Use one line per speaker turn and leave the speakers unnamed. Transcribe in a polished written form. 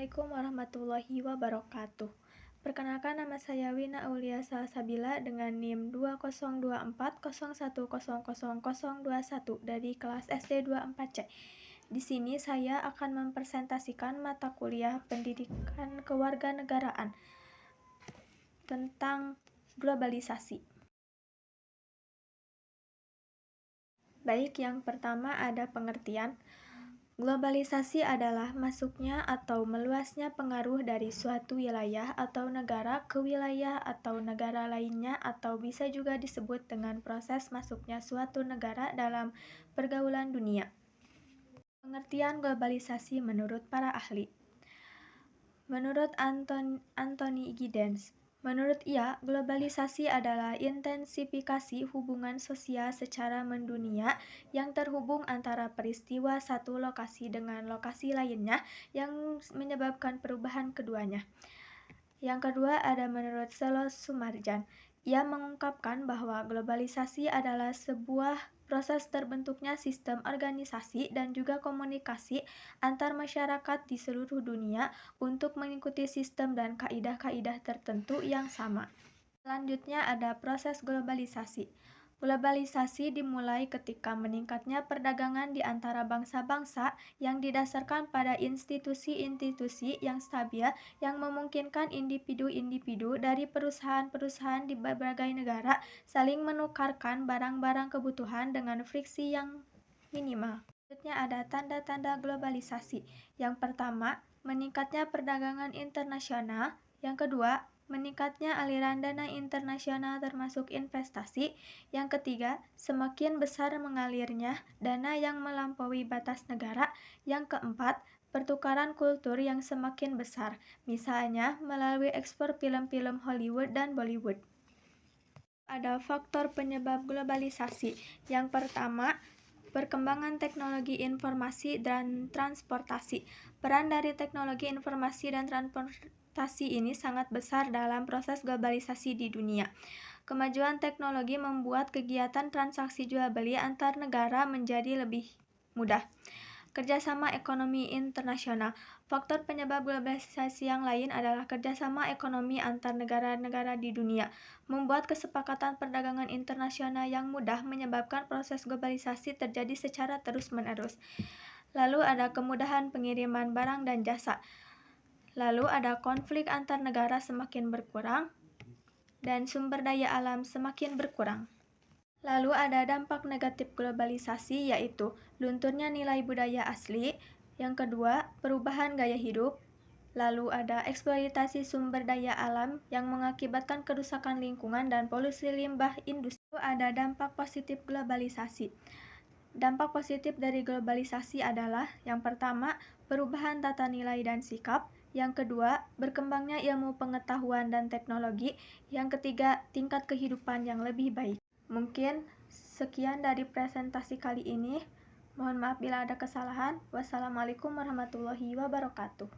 Assalamualaikum warahmatullahi wabarakatuh. Perkenalkan, nama saya Wina Aulia Salsabila dengan NIM 202401000021 dari kelas SD 24C. Di sini saya akan mempresentasikan mata kuliah Pendidikan Kewarganegaraan tentang globalisasi. Baik, yang pertama ada pengertian. Globalisasi adalah masuknya atau meluasnya pengaruh dari suatu wilayah atau negara ke wilayah atau negara lainnya, atau bisa juga disebut dengan proses masuknya suatu negara dalam pergaulan dunia. Pengertian globalisasi menurut para ahli. Menurut Anthony Giddens, menurut ia, globalisasi adalah intensifikasi hubungan sosial secara mendunia yang terhubung antara peristiwa satu lokasi dengan lokasi lainnya yang menyebabkan perubahan keduanya. Yang kedua ada menurut Selo Sumarjan. Ia mengungkapkan bahwa globalisasi adalah sebuah proses terbentuknya sistem organisasi dan juga komunikasi antar masyarakat di seluruh dunia untuk mengikuti sistem dan kaidah-kaidah tertentu yang sama. Selanjutnya ada proses globalisasi. Globalisasi dimulai ketika meningkatnya perdagangan di antara bangsa-bangsa yang didasarkan pada institusi-institusi yang stabil yang memungkinkan individu-individu dari perusahaan-perusahaan di berbagai negara saling menukarkan barang-barang kebutuhan dengan friksi yang minimal. Selanjutnya ada tanda-tanda globalisasi. Yang pertama, meningkatnya perdagangan internasional. Yang kedua, meningkatnya aliran dana internasional termasuk investasi. Yang ketiga, semakin besar mengalirnya dana yang melampaui batas negara. Yang keempat, pertukaran kultur yang semakin besar, misalnya melalui ekspor film-film Hollywood dan Bollywood. Ada faktor penyebab globalisasi. Yang pertama, perkembangan teknologi informasi dan transportasi. Peran dari teknologi informasi dan transportasi ini sangat besar dalam proses globalisasi di dunia. Kemajuan teknologi membuat kegiatan transaksi jual beli antar negara menjadi lebih mudah. Kerjasama ekonomi internasional. Faktor penyebab globalisasi yang lain adalah kerjasama ekonomi antar negara-negara di dunia. Membuat kesepakatan perdagangan internasional yang mudah menyebabkan proses globalisasi terjadi secara terus-menerus. Lalu ada kemudahan pengiriman barang dan jasa. Lalu ada konflik antar negara semakin berkurang dan sumber daya alam semakin berkurang. Lalu ada dampak negatif globalisasi, yaitu lunturnya nilai budaya asli. Yang kedua, perubahan gaya hidup. Lalu ada eksploitasi sumber daya alam yang mengakibatkan kerusakan lingkungan dan polusi limbah industri. Lalu ada dampak positif globalisasi. Dampak positif dari globalisasi adalah yang pertama, perubahan tata nilai dan sikap. Yang kedua, berkembangnya ilmu pengetahuan dan teknologi. Yang ketiga, tingkat kehidupan yang lebih baik. Mungkin sekian dari presentasi kali ini. Mohon maaf bila ada kesalahan. Wassalamualaikum warahmatullahi wabarakatuh.